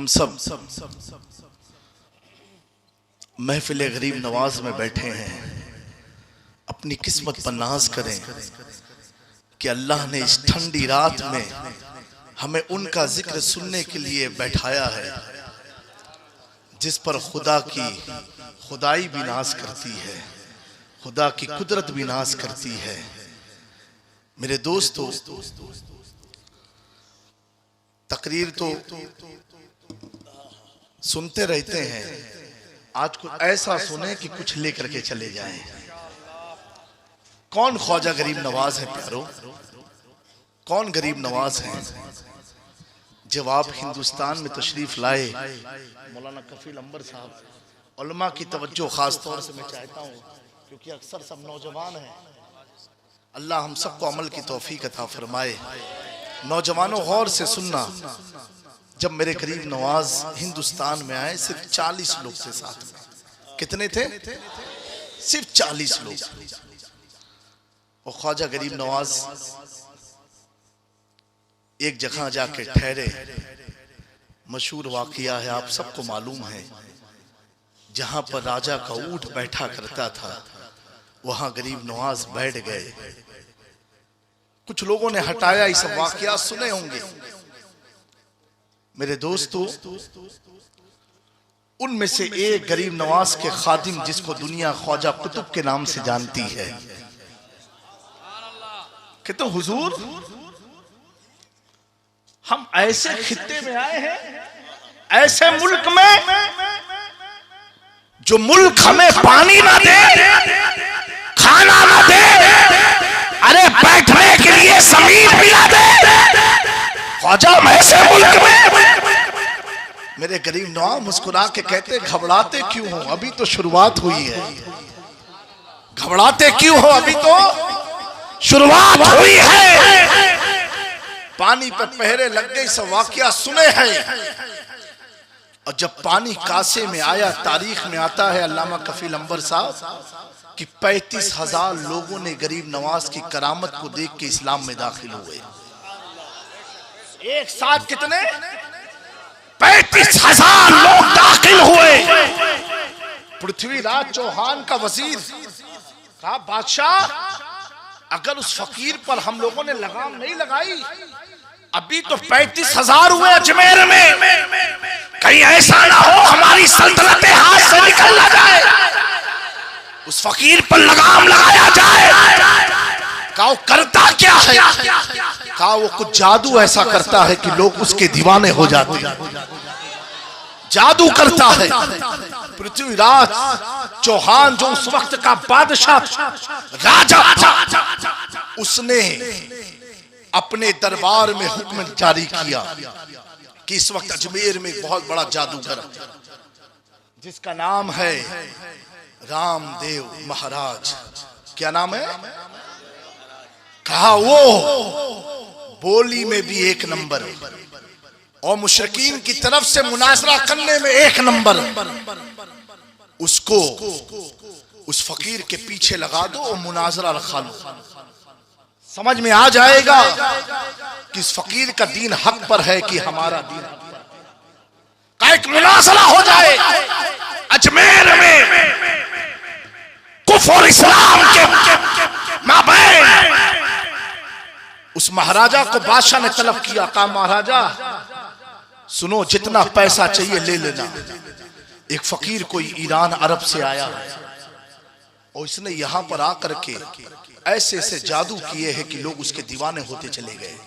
हम सब महफिल गरीब नवाज में बैठे हैं। अपनी किस्मत पर नाज करें कि अल्लाह ने इस ठंडी रात में हमें उनका जिक्र सुनने के लिए बैठाया है जिस पर खुदा की खुदाई भी नाज करती है, खुदा की कुदरत भी नाज करती है। मेरे दोस्तों, तकरीर तो सुनते रहते हैं, आज कुछ ऐसा सुने कि कुछ लेकर के चले जाएं। कौन ख्वाजा गरीब नवाज है प्यारो? कौन गरीब नवाज है? जब आप हिंदुस्तान में तशरीफ लाए, मौलाना कफील अंबर साहब, उलमा की तवज्जो खास तौर से मैं चाहता हूँ क्योंकि अक्सर सब नौजवान हैं। अल्लाह हम सबको अमल की तौफीक अता फरमाए। नौजवानों गौर से सुनना, जब मेरे गरीब नवाज हिंदुस्तान में आए सिर्फ 40 लोग थे साथ में। कितने थे? सिर्फ 40 लोग। और ख्वाजा गरीब नवाज एक जगह जाके ठहरे। मशहूर वाकया है, आप सबको मालूम है, जहां पर राजा का ऊंट बैठा करता था वहां गरीब नवाज बैठ गए। कुछ लोगों ने हटाया, ये सब वाकया सुने होंगे। मेरे दोस्तों, उनमें से एक गरीब नवाज के खादिम जिसको दुनिया ख्वाजा कुतुब के नाम से जानती है, कहते हुजूर हम ऐसे खित्ते में आए हैं, ऐसे मुल्क में जो मुल्क हमें पानी ना दे, खाना ना दे, अरे बैठने के लिए जमीन भी ना दे। ख्वाजा हम ऐसे मुल्क में। मेरे गरीब नवाज मुस्कुरा के कहते घबराते क्यों हो, अभी तो शुरुआत हुई है। घबराते क्यों हो, अभी तो शुरुआत हुई है। पानी पर पहरे लग गई, सब वाकया सुने हैं। और जब पानी कासे में आया, तारीख में आता है अल्लामा कफील अंबर साहब कि 35,000 लोगों ने गरीब नवाज की करामत को देख के इस्लाम में दाखिल हुए। एक साथ कितने? 35,000 लोग दाखिल हुए। पृथ्वीराज चौहान का वजीर कहा, बादशाह अगर उस फकीर पर हम लोगों ने लगाम नहीं लगाई, अभी तो 35,000 हुए अजमेर में, कहीं ऐसा ना हो हमारी सल्तनत हाथ से निकल ना जाए, उस फकीर पर लगाम लगाया जाए। कहा वो करता क्या है? कहा वो कुछ जादू ऐसा करता है कि लोग उसके दीवाने हो जाते हैं। जादू करता है। पृथ्वीराज चौहान जो उस वक्त का बादशाह राजा था, उसने अपने दरबार में हुक्म जारी किया कि इस वक्त अजमेर में एक बहुत बड़ा जादूगर जिसका नाम है रामदेव महाराज। क्या नाम है? कहा वो बोली में भी एक नंबर और मुशरिकीन की तरफ से मुनाजरा करने में एक नंबर। उसको उस फकीर के पीछे लगा दो और मुनाजरा रखा लो, समझ में आ जाएगा कि इस फकीर का दीन हक पर है कि हमारा दीन हक पर। का एक मुनाजरा हो जाए अजमेर में कुफ्र और इस्लाम के माबैन। उस महाराजा को बादशाह ने तलब किया। कहा महाराजा सुनो, जितना पैसा चाहिए ले लेना। एक फकीर कोई ईरान अरब से आया है और इसने यहां पर आकर के ऐसे ऐसे जादू किए हैं कि लोग उसके दीवाने होते चले गए।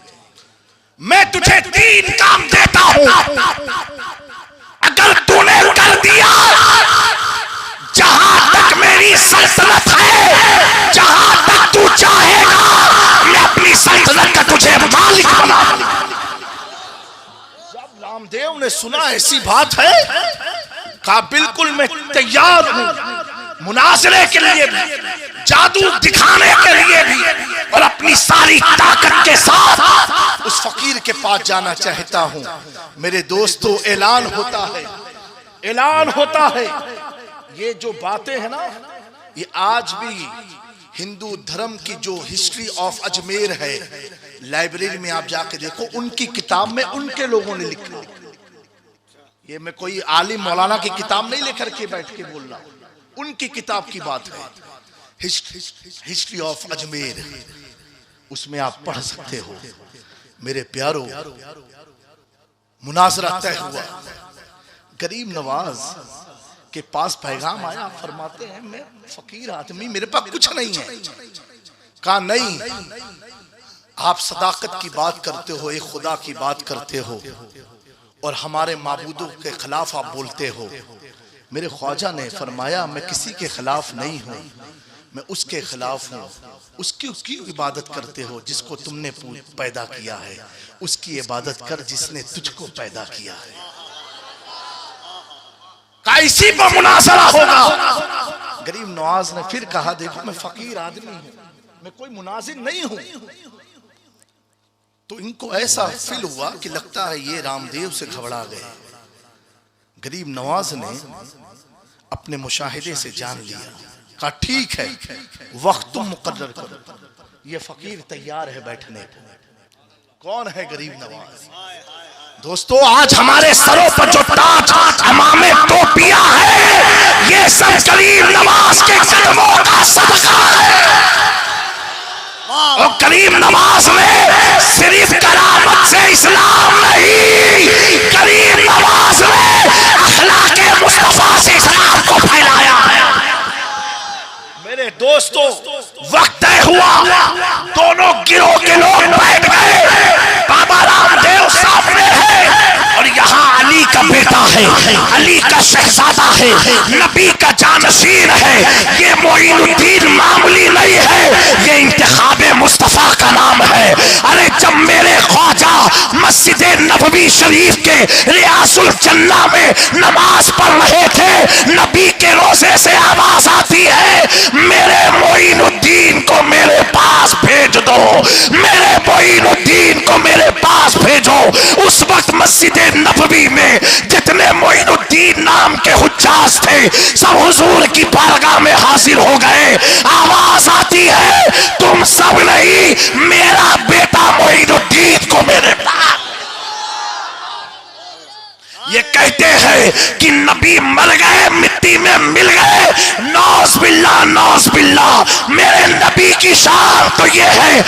मैं तुझे 3 काम देता हूं, अगर तूने कर दिया, जहां तक मेरी सल्तनत है, जहां तक तू चाहेगा, मैं अपनी सल्तनत का तुझे मालिक बना दूंगा। जब रामदेव ने सुना ऐसी बात है, कहा बिल्कुल मैं तैयार हूं मुनाजरे के लिए भी, जादू दिखाने के लिए भी, और अपनी सारी ताकत के साथ उस फकीर के पास जाना चाहता हूं। मेरे दोस्तों, ऐलान होता है, ऐलान होता है। ये जो बातें हैं ना, ये आज भी हिंदू धर्म की जो हिस्ट्री ऑफ अजमेर है, लाइब्रेरी में आप जाके देखो, उनकी किताब में उनके लोगों ने लिखा। ये मैं कोई आलिम मौलाना की किताब नहीं लेकर के बैठ के बोल रहा हूं, उनकी किताब की बात है, हिस्ट्री ऑफ अजमेर, उसमें आप पढ़ सकते हो। मेरे प्यारो, मुनाजरा तय हुआ, गरीब नवाज के पास पैगाम आया, फरमाते हैं मैं फकीर आदमी, मेरे पास कुछ नहीं है। कहा नहीं, आप सदाकत की बात करते हो, एक खुदा की बात करते हो और हमारे माबूदों के खिलाफ आप बोलते हो। मेरे ख्वाजा ने फरमाया मैं किसी के खिलाफ नहीं हूं, मैं उसके खिलाफ हूं। उसकी इबादत करते हो जिसको तुमने पैदा किया है, उसकी इबादत कर जिसने तुझको पैदा किया है। कैसी मुनाजरा होगा। गरीब नवाज ने फिर कहा देखो मैं फकीर आदमी हूं, मैं कोई मुनाजिर नहीं हूं। तो इनको ऐसा फील हुआ कि लगता है ये रामदेव से घबरा गए। गरीब नवाज ने अपने मुशाहिदे से जान लिया, कहा ठीक है वक्त तुम मुकर्रर करो, ये फकीर तैयार है बैठने को। कौन है गरीब नवाज? दोस्तों आज हमारे सरों पर जो ताज इमामे टोपिया है, ये सब गरीब नवाज के कदमों का सदका है। और गरीब नवाज ने सिर्फ करामत से इस्लाम नहीं, गरीब नवाज ने अखलाके मुस्तफा से इस्लाम को फैलाया है। मेरे दोस्तों वक्त तय हुआ, दोनों गिरोह के लोग बैठ गए। बाबा रामदेव सामने है और यहाँ अली का बेटा है, अली का शहजादा है, नबी का जानशीन है। ये मोइनुद्दीन मामूली नहीं है, ये इंतखाबे मुस्तफा का नाम है। अरे जब मेरे ख्वाजा मस्जिद नबवी शरीफ के रियासुल जन्ना में नमाज पढ़ रहे थे, नबी के रोजे से आवाज आती है मेरे मोइनुद्दीन को मेरे पास भेज दो, मेरे मोइनुद्दीन को मेरे पास भेजो। उस वक्त मस्जिद नबवी में जितने मोइनुद्दीन नाम के हुज्जाज थे सब हुजूर की बारगाह में हाजिर हो गए। आवाज आती है तुम सब नहीं, मेरा बेटा मोइनुद्दीन को मेरे पास। ये कहते हैं कि नबी मर गए, मिट्टी में मिल गए। नौज बिल्ला, नौज बिल्ला। मेरे नबी की शान तो ये है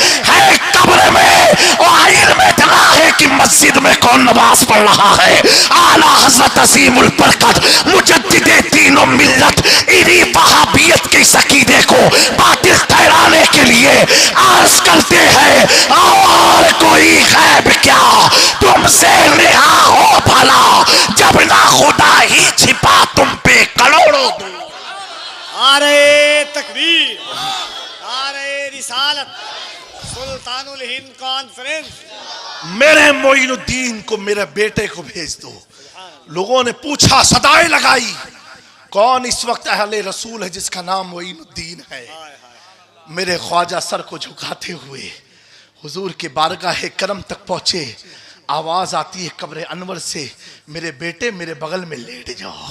कब्र में और आइन में इतना है कि मस्जिद में कौन नमाज पढ़ रहा है। आला हजरत अजीमुल बरकत मुजद्दिदे दीन और मिल्लत इन्हीं वहाबियत के सकीदे को बातिल ठहराने के लिए अर्ज करते हैं और कोई गैब क्या तुमसे नेहा हो भला, जब ना खुदा ही छिपा तुम पे करोड़ों। नारे तकबीर, नारे रिसालत, सुल्तानुल हिंद कॉन्फ्रेंस। मेरे मोइनुद्दीन को मेरे बेटे को भेज दो। लोगों ने पूछा, सदाएं लगाई, कौन इस वक्त अहले रसूल है जिसका नाम मोइनुद्दीन है। मेरे ख्वाजा सर को झुकाते हुए हुजूर के बारगाह करम तक पहुंचे। आवाज आती है कब्र अनवर से, मेरे बेटे मेरे बगल में लेट जाओ,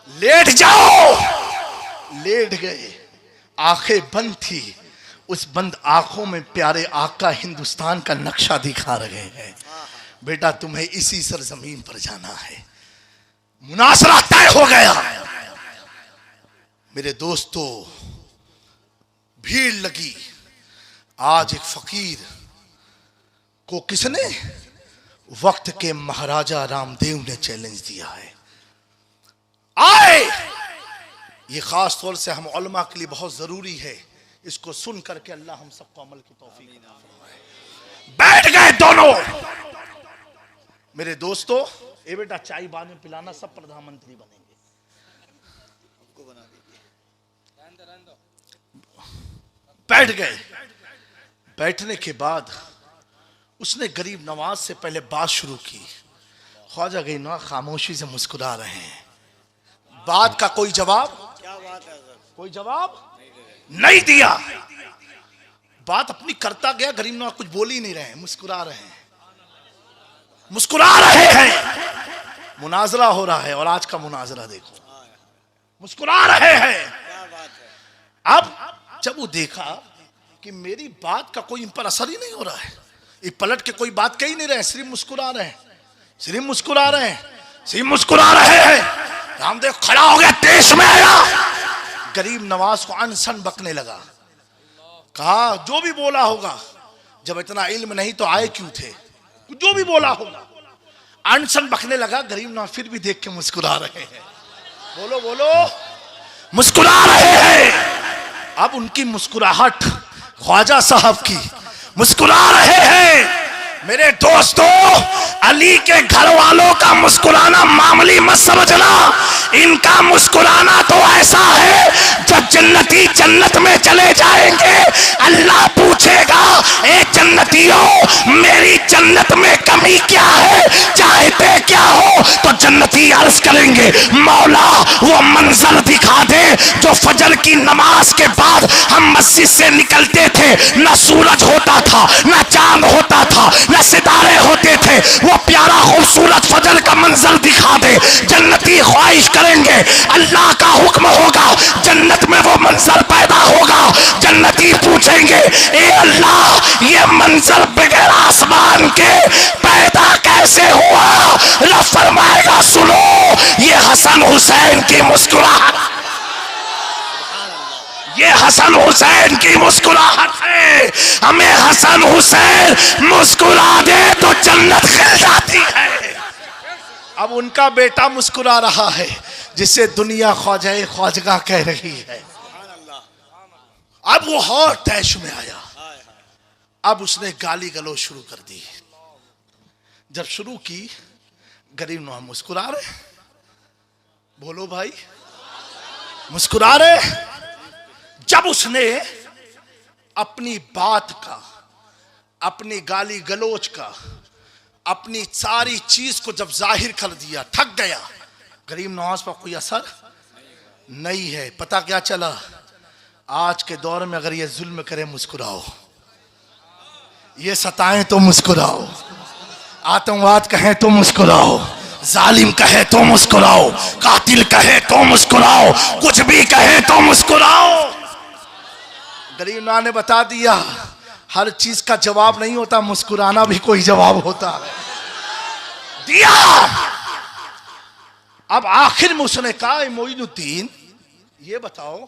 लेट जाओ। लेट गए, आंखें बंद थी। उस बंद आंखों में प्यारे आका हिंदुस्तान का नक्शा दिखा रहे हैं। बेटा तुम्हें इसी सरजमीन पर जाना है। मुनासरा तय हो गया। मेरे दोस्तों भीड़ लगी। आज एक फकीर को किसने? वक्त के महाराजा रामदेव ने चैलेंज दिया है। आए, ये खास तौर से हम उलमा के लिए बहुत जरूरी है। इसको सुन करके अल्लाह हम सबको अमल की तौफीक अता फरमाए। बैठ गए दोनों। मेरे दोस्तों, ए बेटा चाय बाद में पिलाना, सब प्रधानमंत्री बनेंगे। बैठ गए। बैठने के बाद उसने गरीब नवाज से पहले बात शुरू की। ख्वाजा गरीब नवाज खामोशी से मुस्कुरा रहे हैं। बात का कोई जवाब, क्या बात है सर? कोई जवाब नहीं दिया। बात अपनी करता गया। गरीब नवाज कुछ बोल ही नहीं रहे हैं, मुस्कुरा रहे हैं, मुस्कुरा रहे हैं। मुनाजरा हो रहा है और आज का मुनाजरा देखो, मुस्कुरा रहे हैं। क्या बात है? अब जब वो देखा कि मेरी बात का कोई इन पर असर ही नहीं हो रहा है, ये पलट के कोई बात कह ही नहीं रहे, सिर्फ मुस्कुरा रहे हैं, सिर्फ मुस्कुरा रहे हैं। सिंह मुस्कुरा रहे हैं। रामदेव खड़ा हो गया, देश में आया, गरीब नवाज को अनसन बकने लगा। कहा जो भी बोला होगा, जब इतना इल्म नहीं तो आए क्यों थे, जो भी बोला होगा। अनसन बकने लगा। गरीब नवाज फिर भी देख के मुस्कुरा रहे हैं। बोलो बोलो, मुस्कुरा रहे हैं। अब उनकी मुस्कुराहट ख्वाजा साहब की, मुस्कुरा रहे हैं। मेरे दोस्तों, अली के घर वालों का मुस्कुराना मामूली मत समझना। इनका मुस्कुराना तो ऐसा है, जब जन्नती जन्नत में चले जाएंगे, अल्लाह पूछेगा, ए जन्नतियों, मेरी जन्नत में कमी क्या है, चाहते क्या हो? तो जन्नती अर्ज करेंगे, मौला वो मंजर दिखा दे जो फजर की नमाज के बाद हम मस्जिद से निकलते थे, न सूरज होता था, न चांद होता था, न सितारे होते थे। वो प्यारा खूबसूरत फजर का मंजर दिखा दे। जन्नती ख्वाहिश करेंगे, अल्लाह का हुक्म होगा, जन्नत में वो मंजर पैदा होगा। जन्नती पूछेंगे, ए अल्लाह, ये मंजर बगैर आसमान के पैदा कैसे हुआ? रब फरमाएगा, सुनो, ये हसन हुसैन की मुस्कुराहट, ये हसन हुसैन की मुस्कुराहट है। हमें हसन हुसैन मुस्कुरा दे तो जन्नत खिल जाती है। अब उनका बेटा मुस्कुरा रहा है, जिसे दुनिया ख्वाजा ख्वाजगा कह रही है। अब वो और तैश में आया। अब उसने गाली गलौज शुरू कर दी। जब शुरू की, गरीब नवाज मुस्कुरा रहे। बोलो भाई, मुस्कुरा रहे। जब उसने अपनी बात का, अपनी गाली गलोच का, अपनी सारी चीज को जब जाहिर कर दिया, थक गया। गरीब नवाज पर कोई असर नहीं है। पता क्या चला? आज के दौर में अगर ये जुल्म करे, मुस्कुराओ, ये सताएं तो मुस्कुराओ, आतंकवाद कहे तो मुस्कुराओ, जालिम कहे तो मुस्कुराओ, कातिल कहे तो मुस्कुराओ, कुछ भी कहे तो मुस्कुराओ। गरीब नवाज ने बता दिया, हर चीज का जवाब नहीं होता, मुस्कुराना भी कोई जवाब होता है। दिया। अब आखिर में उसने कहा, मोइनुद्दीन, ये बताओ,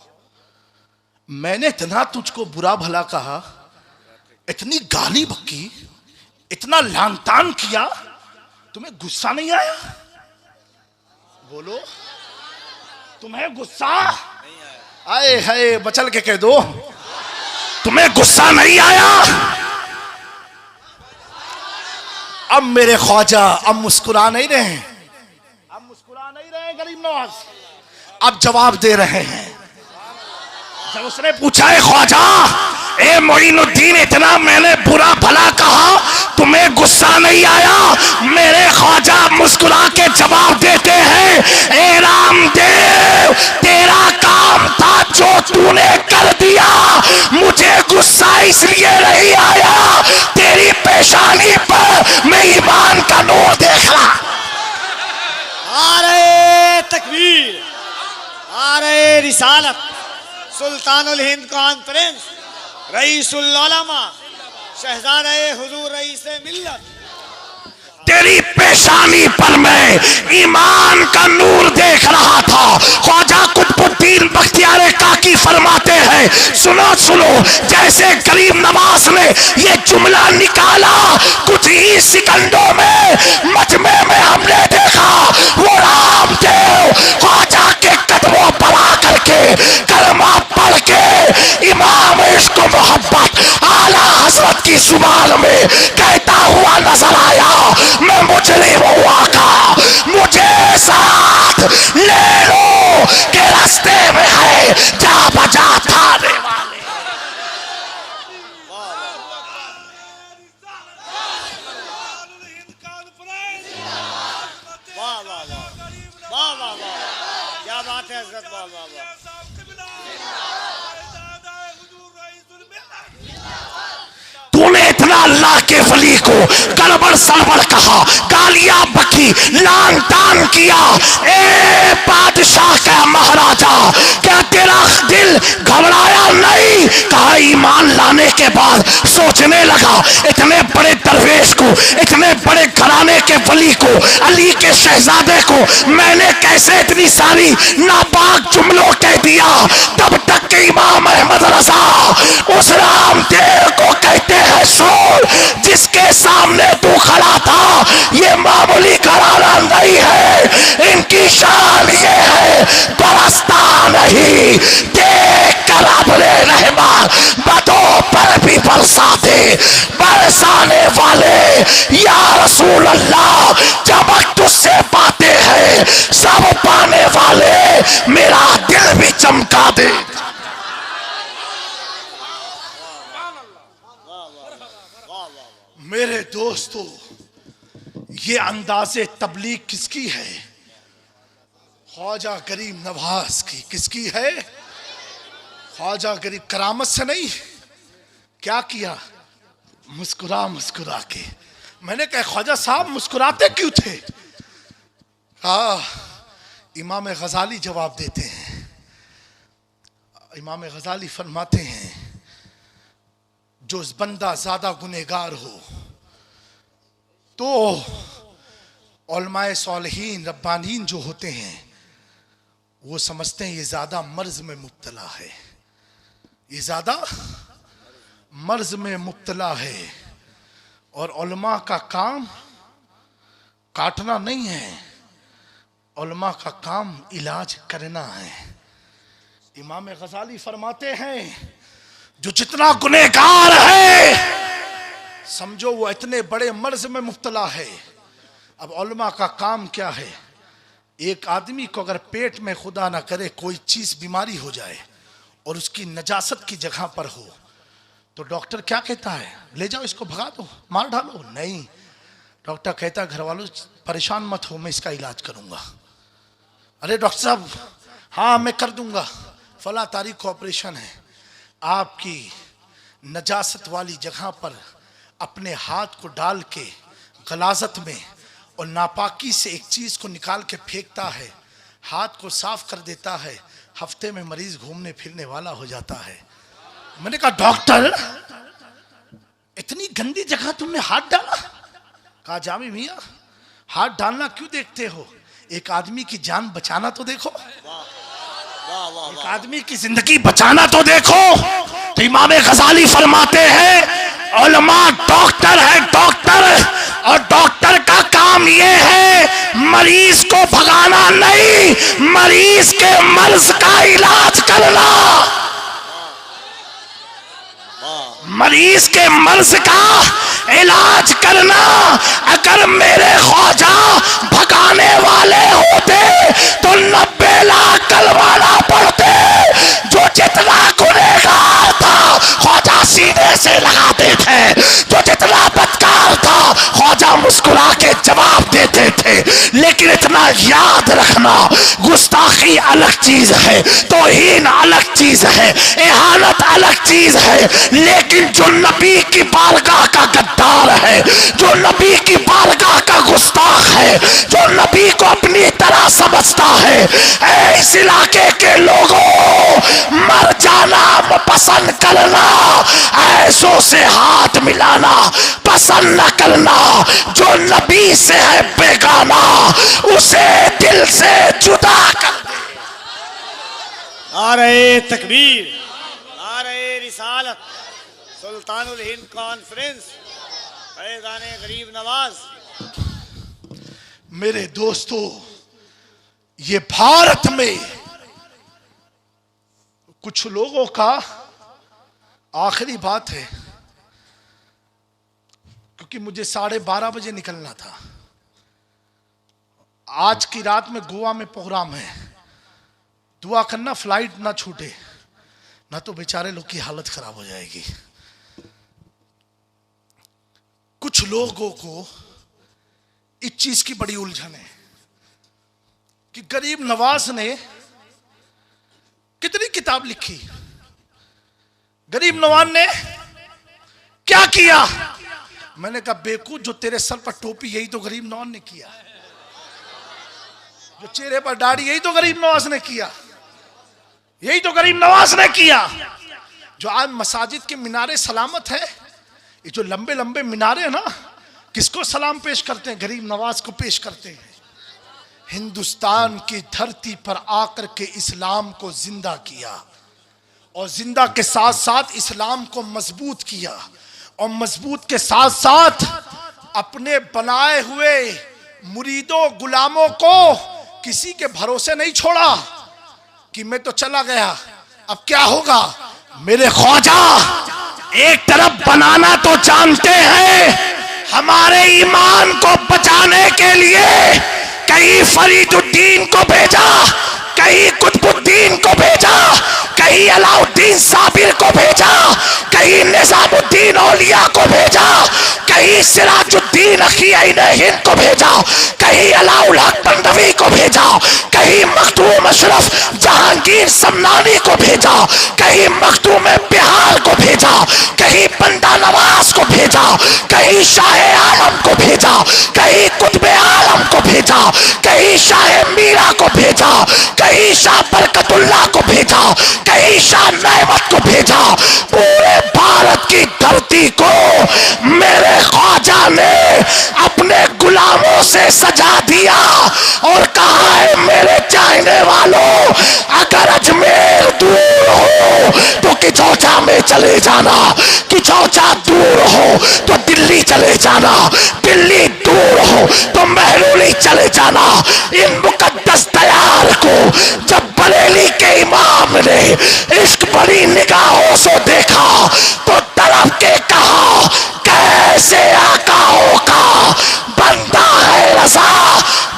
मैंने इतना तुझको बुरा भला कहा, इतनी गाली बकी, इतना लानतान किया, तुम्हें गुस्सा नहीं आया? बोलो, तुम्हें गुस्सा आए है? बचल के कह दो, तुम्हें गुस्सा नहीं आया? अब मेरे ख्वाजा अब मुस्कुरा नहीं रहे, अब मुस्कुरा नहीं रहे गरीब नवाज, अब जवाब दे रहे हैं। जब उसने पूछा, है ख्वाजा, ए मोइनुद्दीन, इतना मैंने बुरा भला कहा, तुम्हें गुस्सा नहीं आया? मेरे ख्वाजा मुस्कुरा के जवाब देते हैं, ए रामदेव, तेरा काम था जो तूने कर दिया, मुझे गुस्सा इसलिए नहीं आया, तेरी पेशानी पर मैं ईमान का नूर देख रहा। नारे तकबीर, नारे रिसालत, सुल्तानुल हिंद कॉन्फ्रेंस, रईसुल उलमा, शहजादे हुजूर रईसे मिल्लत। तेरी पेशानी पर मैं ईमान का नूर देख रहा था। ख्वाजा कुतुबुद्दीन बख्तियार काकी फरमाते हैं, सुनो सुनो, जैसे गरीब नवाज ने ये जुमला निकाला, कुछ ही सेकंडों में मजमे में हमने देखा वो रामदेव ख्वाजा के कदमों पर आकर के कलमा पढ़ के इमाम इश्क मोहब्बत आला हजरत की जुबान में कहता हुआ नजर आया, मैं मुजरिम हूँ आका, मुझे साथ ले लो के रास्ते में है जा बजा थाने वाले। वाह वाह वाह वाह वाह वाह, क्या बात है हजरत, वाह वाह वाह। तूने इतना अल्लाह के वली को गड़बड़ सड़बड़ कहा, गालियां बकी, लान तान किया, ए बादशाह का महाराजा, क्या तेरा दिल घबराया नहीं? कहा ईमान लाने के के बाद सोचने लगा, इतने बड़े दरवेश को, इतने बड़े घराने के वली को, अली के शहजादे को मैंने कैसे इतनी सारी नापाक जुमलों कह दिया। तब तक के इमाम अहमद रजा उस रामदेव को कहते हैं, सुन, जिसके सामने तू खड़ा था ये मामूली घराना नहीं है, इनकी शान ये है बरसता नहीं, देख कर अपने रहमान बदों पर भी बरसाते, बरसाने वाले या रसूल अल्लाह, चमक तुझसे पाते हैं सब पाने वाले, मेरा दिल भी चमका दे। मेरे दोस्तों, ये अंदाज़े तबलीग किसकी है? ख्वाजा गरीब नवाज की। किसकी है? ख्वाजा गरीब। करामत से नहीं, क्या किया? मुस्कुरा मुस्कुरा के। मैंने कहा ख्वाजा साहब मुस्कुराते क्यों थे? इमाम गजाली जवाब देते हैं। इमाम गजाली फरमाते हैं, जो बंदा ज्यादा गुनहगार हो तो उलमाए सालिहीन रब्बानीन जो होते हैं वो समझते हैं ये ज्यादा मर्ज में मुब्तला है, ये ज्यादा मर्ज में मुब्तला है। और उलमा का काम काटना नहीं है, उलमा का काम इलाज करना है। इमाम गजाली फरमाते हैं, जो जितना गुनहगार है समझो वो इतने बड़े मर्ज में मुब्तला है। अब उलमा का काम क्या है? एक आदमी को अगर पेट में खुदा ना करे कोई चीज बीमारी हो जाए और उसकी नजासत की जगह पर हो तो डॉक्टर क्या कहता है? ले जाओ इसको, भगा दो, मार डालो। नहीं, डॉक्टर कहता है घर वालों परेशान मत हो, मैं इसका इलाज करूंगा। अरे डॉक्टर साहब, हाँ मैं कर दूंगा, फला तारीख को ऑपरेशन है। आपकी नजासत वाली जगह पर अपने हाथ को डाल के गलाजत में और नापाकी से एक चीज को निकाल के फेंकता है, हाथ को साफ कर देता है, हफ्ते में मरीज घूमने फिरने वाला हो जाता है। मैंने कहा डॉक्टर इतनी गंदी जगह तुमने हाथ डाला? कहा जामी मियां, हाथ डालना क्यों देखते हो? एक आदमी की जान बचाना तो देखो, एक आदमी की जिंदगी बचाना तो देखो। तो इमाम गजाली फरमाते हैं, उलमा डॉक्टर है, डॉक्टर, और डॉक्टर का काम ये है मरीज को भगाना नहीं, मरीज के मर्ज का इलाज करना, मरीज के मर्ज का इलाज करना। अगर मेरे ख्वाजा भगाने वाले होते तो 90 लाख कलमाना पड़ते। जो जितना गुनहगार था ख्वाजा सीने से लगाते थे, जो जितना बदकार था ख्वाजा मुस्कुरा के जवाब देते थे। लेकिन इतना याद रखना, गुस्ताखी अलग चीज है, तौहीन अलग चीज है, इहानत अलग चीज है, लेकिन जो नबी की बारगाह का गद्दार है, जो नबी की बारगाह का गुस्ताख है, जो नबी को अपनी तरह समझता है, इस इलाके के लोगों मर जाना पसंद करना, ऐसों से हाथ मिलाना पसंद न करना। जो नबी से है बेगाना उसे दिल से जुदा कर दे। नारे तकबीर, नारे रिसालत, सुल्तानुल हिंद कॉन्फ्रेंस, फैज़ाने गरीब नवाज। मेरे दोस्तों, ये भारत में कुछ लोगों का आखिरी बात है, क्योंकि मुझे 12:30 बजे निकलना था। आज की रात में गोवा में प्रोग्राम है, दुआ करना फ्लाइट ना छूटे, ना तो बेचारे लोग की हालत खराब हो जाएगी। कुछ लोगों को इस चीज की बड़ी उलझन है कि गरीब नवाज ने कितनी किताब लिखी, गरीब नवाज ने क्या किया। मैंने कहा बेवकूफ, जो तेरे सर पर टोपी यही तो गरीब नवाज ने किया, जो चेहरे पर दाढ़ी यही तो गरीब नवाज ने किया, यही तो गरीब नवाज ने किया। जो आज मसाजिद के मीनारे सलामत है, ये जो लंबे लंबे मीनारे हैं ना, किसको सलाम पेश करते हैं? गरीब नवाज को पेश करते हैं। हिंदुस्तान की धरती पर आकर के इस्लाम को जिंदा किया और जिंदा के साथ साथ इस्लाम को मजबूत किया और मजबूत के साथ साथ अपने बनाए हुए मुरीदों गुलामों को किसी के भरोसे नहीं छोड़ा कि मैं तो चला गया, अब क्या होगा। मेरे ख्वाजा एक तरफ बनाना तो जानते हैं, हमारे ईमान को बचाने के लिए कहीं फरीदुद्दीन को भेजा, कहीं कुतुबुद्दीन को भेजा, कहीं अलाउद्दीन साबिर को भेजा, कहीं निजामुद्दीन औलिया को भेजा, कहीं सिराजुद्दीन अखियाइन हिंद को भेजा, कहीं अलाउल हक बंदवी को भेजा, कहीं मखदूम अशरफ जहांगीर समनानी को भेजा, कहीं मखदूम बिहार को भेजा, कहीं बंदा नवाज को भेजा, कहीं शाह आलम को भेजा, कहीं कुतुब आलम को भेजा, कहीं शाह मीरा को भेजा, कहीं शाह बरकतुल्लाह को भेजा, कहीं शाह नेमत को भेजा। पूरे भारत की धरती को मेरे ख्वाजा ने अपने गुलामों से सजा दिया और कहा है मेरे चाहने वालों, अगर अजमेर दूर हो तो किचौचा में चले जाना, किचौचा दूर हो तो दिल्ली चले जाना, दिल्ली दूर हो तो महरौली चले जाना। इन मुकद्दस तैयार को जब बरेली के इमाम ने इश्क बड़ी निगाहों से देखा तो तरफ के कहा, कैसे आकाओं का बंदा है रजा,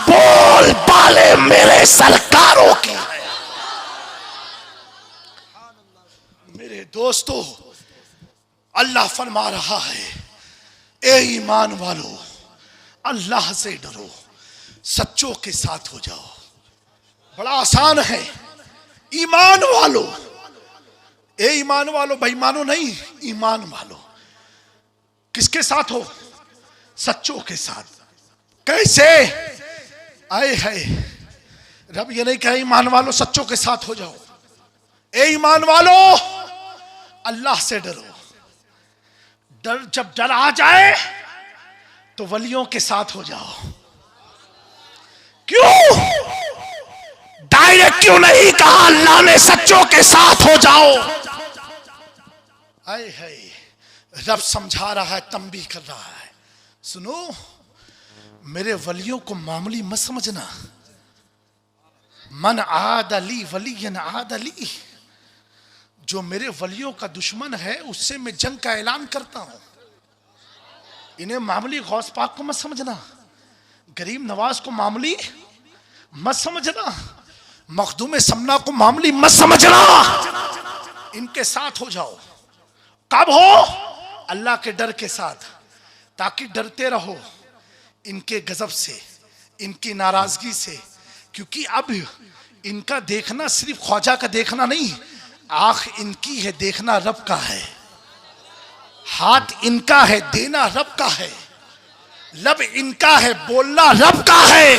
बोल बाले मेरे सरकारों की। मेरे दोस्तों, अल्लाह फरमा रहा है, ए ईमान वालों, अल्लाह से डरो, सच्चों के साथ हो जाओ। बड़ा आसान है, ईमान वालों, ए ईमान वालों, बेईमानों नहीं, ईमान वालों। किसके साथ हो? सच्चों के साथ। कैसे? आए है रब ये नहीं कहे ईमान वालों सच्चों के साथ हो जाओ। ए ईमान वालों, अल्लाह से डरो। डर, जब डर आ जाए तो वलियों के साथ हो जाओ। क्यों? डायरेक्ट क्यों नहीं कहा अल्लाह ने सच्चों के साथ हो जाओ? आए है रब समझा रहा है, तंबीह कर रहा है। सुनो, मेरे वलियों को मामूली मत समझना। मन आद अली वलियन आद अली, जो मेरे वलियों का दुश्मन है उससे मैं जंग का ऐलान करता हूं। इन्हें मामूली गौस पाक को मत समझना, गरीब नवाज को मामूली मत समझना, मखदूम समना को मामूली मत समझना। इनके साथ हो जाओ। कब हो? अल्लाह के डर के साथ, ताकि डरते रहो इनके गजब से, इनकी नाराजगी से। क्योंकि अब इनका देखना सिर्फ ख्वाजा का देखना नहीं, आंख इनकी है, देखना रब का है। हाथ इनका है, देना रब का है। लब इनका है, बोलना रब का है।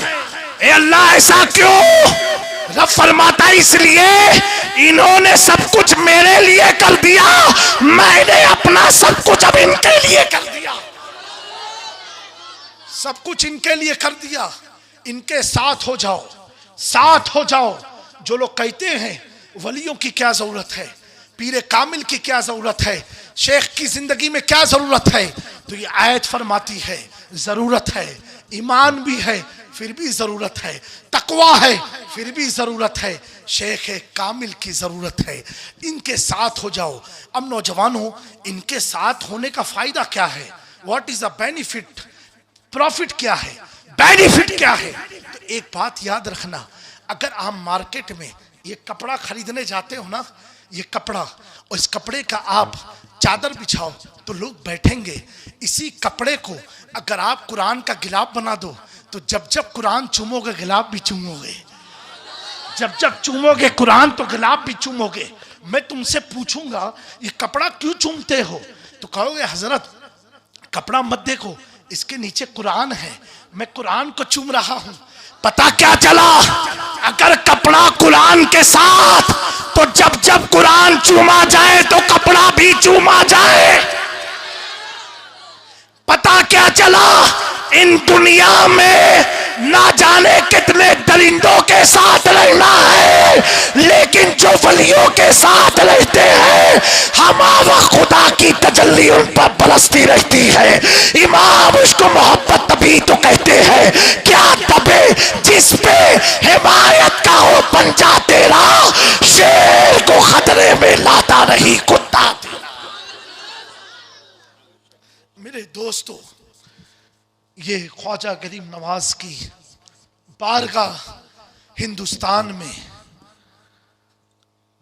ए अल्लाह, ऐसा क्यों? रब फरमाता इसलिए इन्होंने सब कुछ मेरे लिए कर दिया, मैंने अपना सब कुछ अब इनके लिए कर दिया। सब कुछ इनके लिए कर दिया। इनके साथ हो जाओ, साथ हो जाओ। जो लोग कहते हैं वलियों की क्या जरूरत है, पीरे कामिल की क्या जरूरत है, शेख की जिंदगी में क्या जरूरत है, तो ये आयत फरमाती है जरूरत है। ईमान भी है फिर भी जरूरत है, तकवा है फिर भी जरूरत है, शेख कामिल की जरूरत है। इनके साथ हो जाओ। अब नौजवानों, इनके साथ होने का फायदा क्या है? What is the benefit? Profit क्या है, बेनिफिट क्या है? तो एक बात याद रखना, अगर आप मार्केट में ये कपड़ा खरीदने जाते हो ना, ये कपड़ा, और इस कपड़े का आप चादर बिछाओ तो लोग बैठेंगे। इसी कपड़े को अगर आप कुरान का गिलाफ बना दो तो जब जब कुरान चूमोगे गिलाफ भी चूमोगे, जब जब चूमोगे कुरान तो गिलाफ भी चूमोगे। मैं तुमसे पूछूंगा ये कपड़ा क्यों चूमते हो, तो कहोगे हजरत कपड़ा मत देखो, इसके नीचे कुरान है, मैं कुरान को चूम रहा हूं। पता क्या चला? अगर कपड़ा कुरान के साथ, तो जब जब कुरान चूमा जाए तो कपड़ा भी चूमा जाए। पता क्या चला, इन दुनिया में ना जाने कितने दरिंदों के साथ रहना है, लेकिन जो वलियों के साथ रहते हैं हमारा खुदा की तजल्ली उन पर बरसती रहती है। इमाम उसको मोहब्बत तभी तो कहते हैं, क्या दबे जिस पे हिमायत का हो पंजा तेरा, शेर को खतरे में लाता नहीं कुत्ता तेरा। मेरे दोस्तों, ये ख्वाजा गरीब नवाज की बारगाह हिंदुस्तान में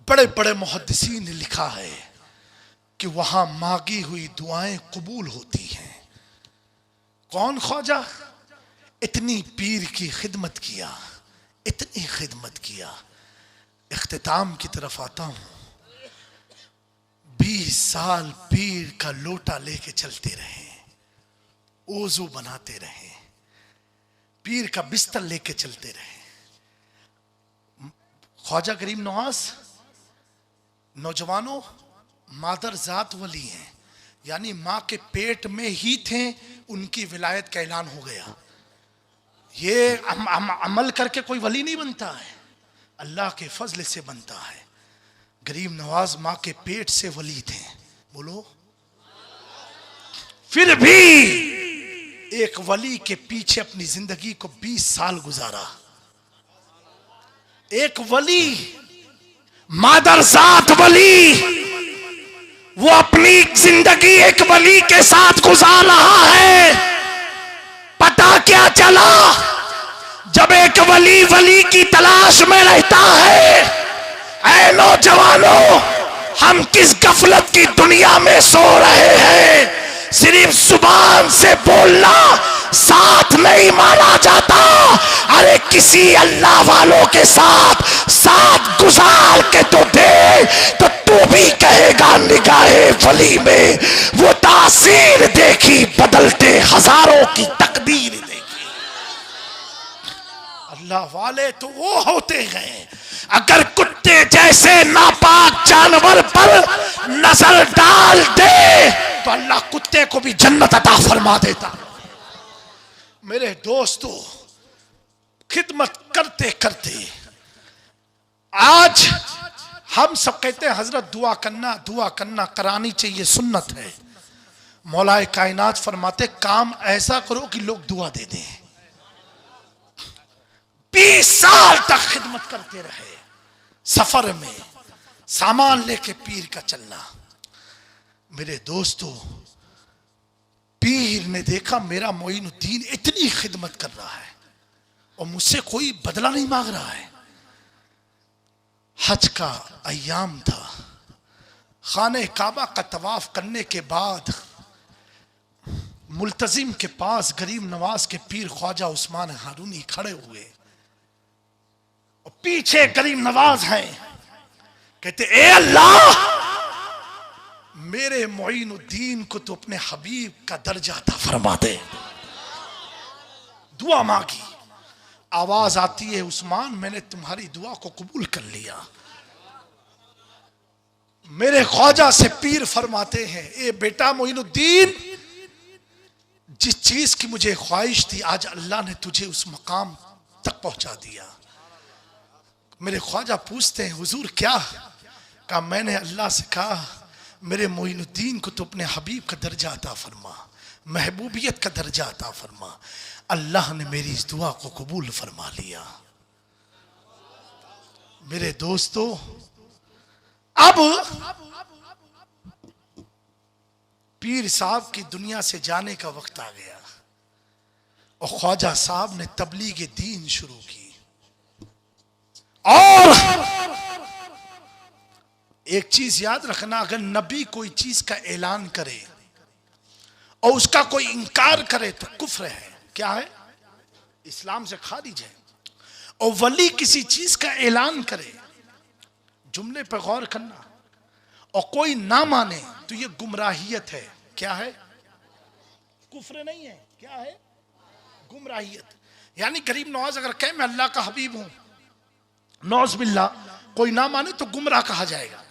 बड़े बड़े मुहद्दिसीन ने लिखा है कि वहां मांगी हुई दुआएं कबूल होती हैं। कौन ख्वाजा? इतनी पीर की खिदमत किया, इतनी खिदमत किया। इख्तिताम की तरफ आता हूं। 20 साल पीर का लोटा लेके चलते रहे, ओजू बनाते रहे, पीर का बिस्तर लेके चलते रहे। ख्वाजा गरीब नवाज नौजवानों मादर जात वली हैं, यानी माँ के पेट में ही थे, उनकी विलायत का ऐलान हो गया। ये अमल करके कोई वली नहीं बनता है, अल्लाह के फजल से बनता है। गरीब नवाज माँ के पेट से वली थे, बोलो। फिर भी एक वली के पीछे अपनी जिंदगी को 20 साल गुजारा। एक वली, मादर जात वली, वो अपनी जिंदगी एक वली के साथ गुजार रहा है। पता क्या चला, जब एक वली वली की तलाश में रहता है, ऐ नौजवानों, हम किस गफलत की दुनिया में सो रहे हैं। सिर्फ जुबान से बोलना साथ नहीं माना जाता। अरे किसी अल्लाह वालों के साथ साथ गुजार के तो दे, तो तू भी कहेगा निगाहे वली में वो तासीर देखी, बदलते हजारों की तकदीर देखी। अल्लाह वाले तो वो होते हैं, अगर कुत्ते जैसे नापाक जानवर पर नजर डाल दे तो अल्लाह कुत्ते को भी जन्नत अता फरमा देता। मेरे दोस्तों, खिदमत करते करते आज हम सब कहते हैं हजरत दुआ करना करानी चाहिए, सुन्नत है। मौलाए कायनात फरमाते काम ऐसा करो कि लोग दुआ दे दें। 20 साल तक खिदमत करते रहे, सफर में सामान लेके पीर का चलना। मेरे दोस्तों, पीर ने देखा मेरा मोइनुद्दीन इतनी खिदमत कर रहा है और मुझसे कोई बदला नहीं मांग रहा है। हज का अय्याम था, खाने काबा का तवाफ करने के बाद मुल्तजिम के पास गरीब नवाज के पीर ख्वाजा उस्मान हारूनी खड़े हुए और पीछे गरीब नवाज हैं। कहते, ए अल्लाह, मेरे मोइनुद्दीन को तो अपने हबीब का दर्जा अता फरमा दे। दुआ मांगी, आवाज आती है, उस्मान मैंने तुम्हारी दुआ को कबूल कर लिया। मेरे ख्वाजा से पीर फरमाते हैं, ए बेटा मोइनुद्दीन, जिस चीज की मुझे ख्वाहिश थी आज अल्लाह ने तुझे उस मकाम तक पहुंचा दिया। मेरे ख्वाजा पूछते हैं, हुजूर क्या? कहा, मैंने अल्लाह से कहा मेरे मोइनुद्दीन को तो अपने हबीब का दर्जा अता फरमा, महबूबियत का दर्जा अता फरमा। अल्लाह ने मेरी इस दुआ को कबूल फरमा लिया। मेरे दोस्तों, अब पीर साहब की दुनिया से जाने का वक्त आ गया और ख्वाजा साहब ने तबलीग दीन शुरू की। और एक चीज याद रखना, अगर नबी कोई चीज का ऐलान करे और उसका कोई इनकार करे तो कुफ्र है। क्या है? इस्लाम से खारिज है। और वली किसी चीज का ऐलान करे, जुमले पर गौर करना, और कोई ना माने तो ये गुमराहियत है। क्या है? कुफ्र नहीं है। क्या है? गुमराहियत। यानी गरीब नवाज अगर कहे मैं अल्लाह का हबीब हूं, नौज बिल्ला, कोई ना माने तो गुमराह कहा जाएगा।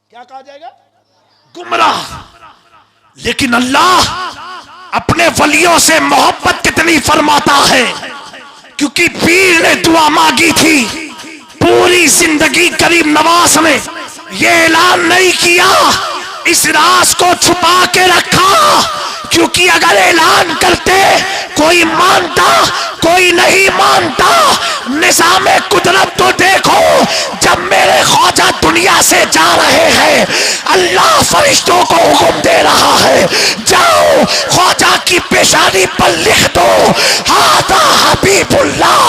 क्या कहा जाएगा? गुमराह। लेकिन अल्लाह अपने वलियों से मोहब्बत कितनी फरमाता है, क्योंकि पीर ने दुआ मांगी थी, पूरी जिंदगी गरीब नवाज ने ये ऐलान नहीं किया, इस राज को छुपा के रखा, क्योंकि अगर ऐलान करते कोई मानता कोई नहीं मानता। निज़ामे कुदरत तो देखो, जब मेरे ख्वाजा दुनिया से जा रहे हैं, अल्लाह फरिश्तों को हुक्म दे रहा है, जाओ ख्वाजा की पेशानी पर लिख दो, हादा हबीबुल्लाह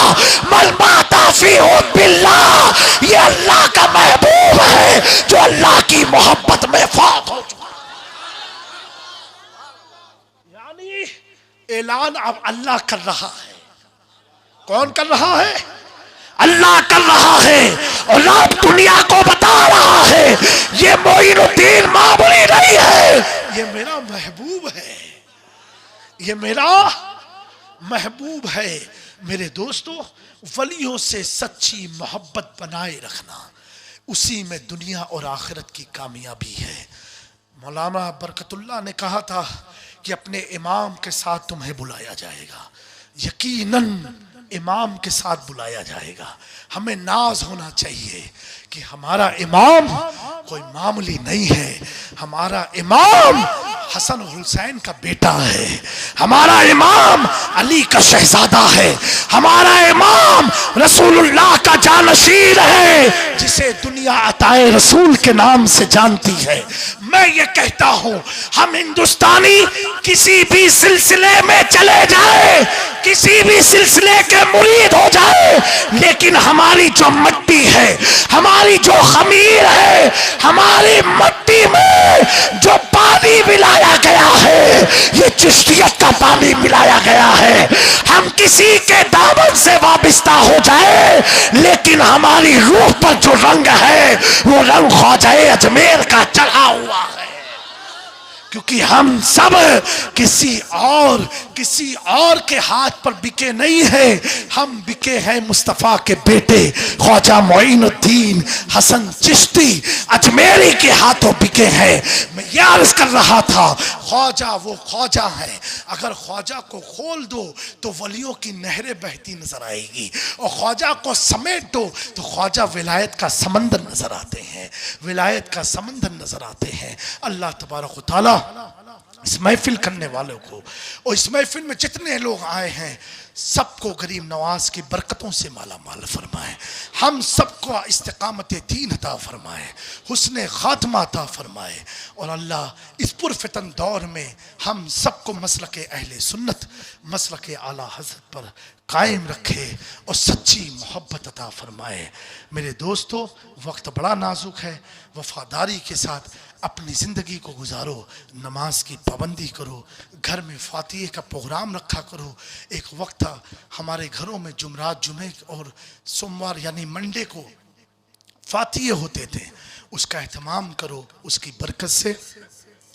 मल माता फी बिल्लाह, ये अल्लाह का महबूब है जो अल्लाह की मोहब्बत में फात हो चुका। यानी ऐलान अब अल्लाह कर रहा है। कौन कर रहा है? अल्लाह कर रहा है। और अब दुनिया को बता रहा है, ये मोइनुद्दीन मामूली नहीं है, ये मेरा महबूब है, ये मेरा महबूब है। मेरे दोस्तों, वलियों से सच्ची मोहब्बत बनाए रखना, उसी में दुनिया और आखिरत की कामयाबी है। मौलाना बरकतुल्लाह ने कहा था कि अपने इमाम के साथ तुम्हें बुलाया जाएगा, यकीनन इमाम के साथ बुलाया जाएगा। हमें नाज होना चाहिए कि हमारा इमाम कोई मामूली नहीं है, हमारा इमाम हसन और हुसैन का बेटा है, हमारा इमाम अली का शहजादा है, हमारा इमाम रसूलुल्लाह का जानशीर है, जिसे दुनिया अताए रसूल के नाम से जानती है। मैं ये कहता हूं, हम हिंदुस्तानी किसी भी सिलसिले में चले जाए, किसी भी सिलसिले के मुरीद हो जाए, लेकिन हमारी जो मट्टी है, हमारी जो खमीर है, हमारी मट्टी में जो पानी मिलाया गया है, ये चिश्तियत का पानी मिलाया गया है। हम किसी के दामन से वाबस्ता हो जाए, लेकिन हमारी रूह पर जो रंग है, वो रंग ख्वाजा अजमेर का चढ़ा हुआ है, क्योंकि हम सब किसी और के हाथ पर बिके नहीं है, हम बिके हैं मुस्तफ़ा के बेटे ख्वाजा मोइनुद्दीन हसन चिश्ती अजमेरी के हाथों बिके हैं। मैं ये अर्ज कर रहा था, ख्वाजा वो ख्वाजा है, अगर ख्वाजा को खोल दो तो वलियों की नहरें बहती नजर आएगी, और ख्वाजा को समेट दो तो ख्वाजा विलायत का समंदर नजर आते हैं, विलायत का समंदर नजर आते हैं। अल्लाह तबारक व तआला इस महफिल करने वालों को और इस महफिल में जितने लोग आए हैं, सबको गरीब नवाज की बरकतों से माला माल फरमाए, हम सबको इस्तिकामत दीन अता फरमाए, हुस्न खात्मा अता फरमाए, और अल्लाह इस पुरफितन दौर में हम सबको मसलक अहले सुन्नत, मसलक आला हज़रत पर कायम रखे और सच्ची मोहब्बत अता फरमाए। मेरे दोस्तों, वक्त बड़ा नाजुक है, वफादारी के साथ अपनी ज़िंदगी को गुजारो, नमाज की पाबंदी करो, घर में फातिहे का प्रोग्राम रखा करो। एक वक्त था हमारे घरों में जुमरात, जुमे और सोमवार यानी मंडे को फातिहे होते थे, उसका एहतमाम करो, उसकी बरकत से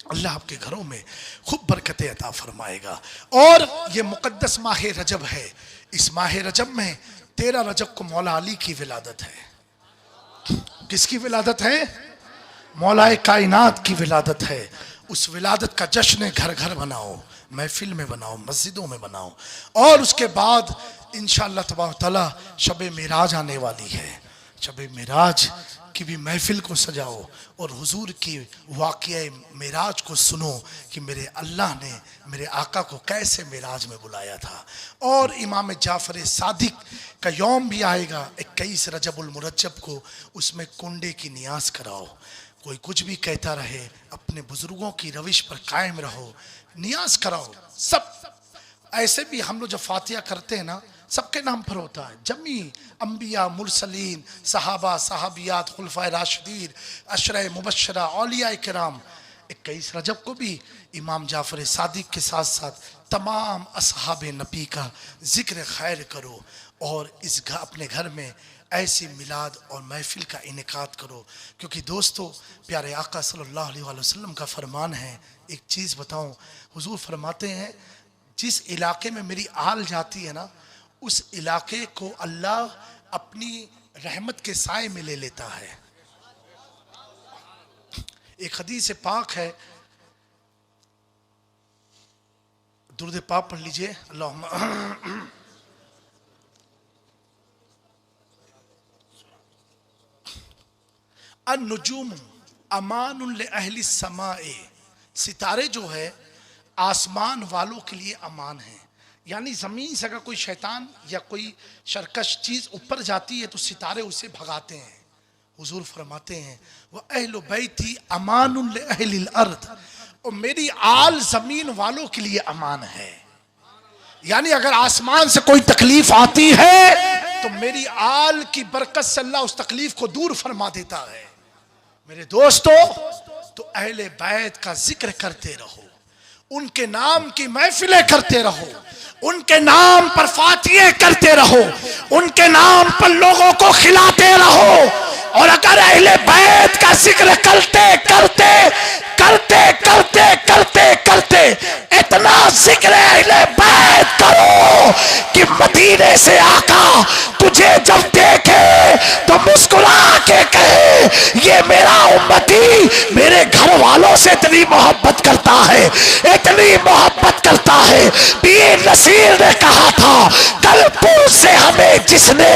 अल्लाह आपके घरों में खूब बरकतें अता फरमाएगा। और ये मुक़द्दस माह रजब है, इस माह रजब में 13 रजब को मौला अली की विलादत है। किसकी विलादत है? मौलाए कायनात की विलादत है। उस विलादत का जश्न घर घर बनाओ, महफिल में बनाओ, मस्जिदों में बनाओ, और उसके बाद इंशाअल्लाह तबारक तआला शब मिराज आने वाली है। शब मिराज की भी महफिल को सजाओ और हुजूर की वाक़या मिराज को सुनो कि मेरे अल्लाह ने मेरे आका को कैसे मिराज में बुलाया था। और इमाम जाफ़र सादिक का यौम भी आएगा 21 रजबुल मुरज्जब को, उसमें कुंडे की नियाज कराओ। कोई कुछ भी कहता रहे, अपने बुजुर्गों की रविश पर कायम रहो, नियाज कराओ। सब ऐसे भी हम लोग जब फातिहा करते हैं ना, सबके नाम पर होता है, जमी अंबिया मुरसलीन सहाबा सहाबियात खुलफाए राशिदीन अशरे मुबशरा औलिया किराम। 21 रजब को भी इमाम जाफ़र सादिक के साथ साथ तमाम असहाब नबी का जिक्र खैर करो, और इस अपने घर में ऐसी मिलाद और महफिल का इनेकाद करो। क्योंकि दोस्तों, प्यारे आका सल्लल्लाहु अलैहि वसल्लम का फरमान है, एक चीज़ बताऊं, हुजूर फरमाते हैं, जिस इलाके में मेरी आल जाती है ना, उस इलाके को अल्लाह अपनी रहमत के साए में ले लेता है। एक हदीस पाक है, दुरूद पाक पढ़ लीजिए। अल्लाहुम्मा अन-नुजूम अमानुन ले अहली समाए, सितारे जो है आसमान वालों के लिए अमान है। यानी ज़मीन से अगर कोई शैतान या कोई शरकश चीज़ ऊपर जाती है तो सितारे उसे भगाते हैं। हुजूर फरमाते हैं वह अहलु बैती अमानुन ले अहलिल अर्द, और मेरी आल ज़मीन वालों के लिए अमान है। यानी अगर आसमान से कोई तकलीफ आती है तो मेरी आल की बरकत से अल्लाह उस तकलीफ को दूर फरमा देता है। मेरे दोस्तों, तो अहले बैत का जिक्र करते रहो, उनके नाम की महफिलें करते रहो, उनके नाम पर फातिहे करते रहो, उनके नाम पर लोगों को खिलाते रहो। और अगर अहले बैत का जिक्र करते करते करते करते करते करते इतना जिक्र अहले बैत करो कि मदीने से आका तुझे जब देखे तो मुस्कुरा के कहे ये मेरा उम्मती मेरे घर वालों से इतनी मोहब्बत करता है, इतनी मोहब्बत करता है। पीर नसीर ने कहा था कल पूछ से हमें जिसने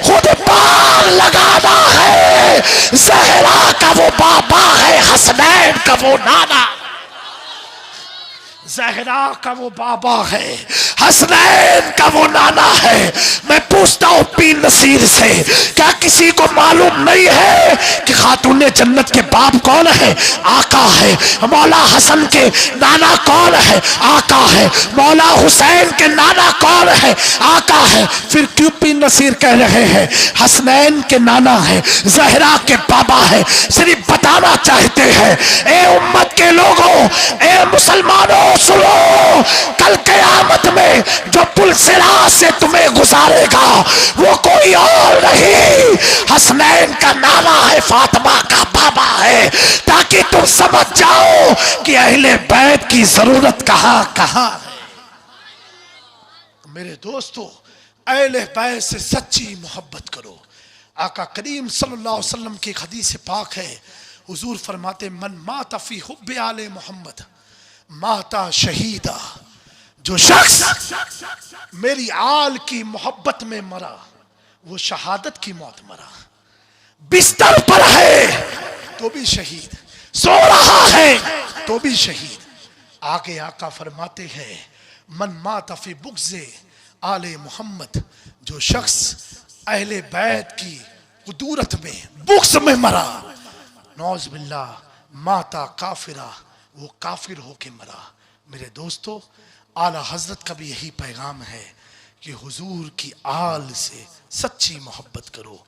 खुद पार लगाना है, ज़हरा का वो बाबा है, हसनैन का वो नाना। ज़हरा का वो बाबा है, हसनैन का वो नाना है। मैं पूछता हूँ पीर नसीर से, क्या किसी को मालूम नहीं है कि खातूने जन्नत के बाप कौन है? आका है। मौला हसन के नाना कौन है? आका है। मौला हुसैन के नाना कौन है? आका है। फिर क्यों पीर नसीर कह रहे हैं हसनैन के नाना है, ज़हरा के बाबा है? सिर्फ बताना चाहते हैं ए उम्मत के लोगों, ए मुसलमानों, सुनो, कल क़यामत में जो पुल सिरात से तुम्हें गुजारेगा वो कोई और नहीं, हसनैन का नाना है, फातिमा का बाबा है, ताकि तुम समझ जाओ कि अहले बैत की जरूरत कहां कहां है। मेरे दोस्तों, अहले बैत से सच्ची मोहब्बत करो। आका करीम सल्लल्लाहु अलैहि वसल्लम की एक हदीस पाक है, हुजूर फरमाते मन माता फी हुब्बे आले मोहम्मद माता शहीदा, जो शख्स मेरी आल की मोहब्बत में मरा वो शहादत की मौत मरा। बिस्तर पर है तो भी शहीद, सो रहा है तो भी शहीद। आगे आका फरमाते हैं मन माता फी बुग़्ज़े आले मोहम्मद, जो शख्स अहले बैत की कुदूरत में बुग़्ज़ में मरा, नौज़ बिल्लाह, माता काफिरा, वो काफिर होके मरा। मेरे दोस्तों, आला हजरत का भी यही पैगाम है कि हुजूर की आल से सच्ची मोहब्बत करो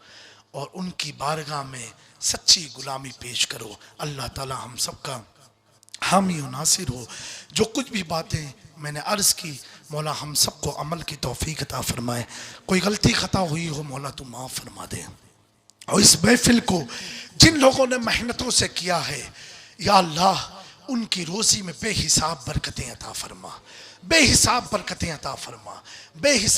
और उनकी बारगाह में सच्ची गुलामी पेश करो। अल्लाह ताला हम सबका हामी और नासिर हो। जो कुछ भी बातें मैंने अर्ज़ की, मौला हम सबको अमल की तौफीक अता फरमाए। कोई गलती खता हुई हो मौला तू माफ़ फरमा दे। और इस महफिल को जिन लोगों ने मेहनतों से किया है, या अल्लाह उनकी रोज़ी में बेहिसाब बरकतें अता फरमा, बेहिसाब बरकतें अता फरमा, बेहिसाब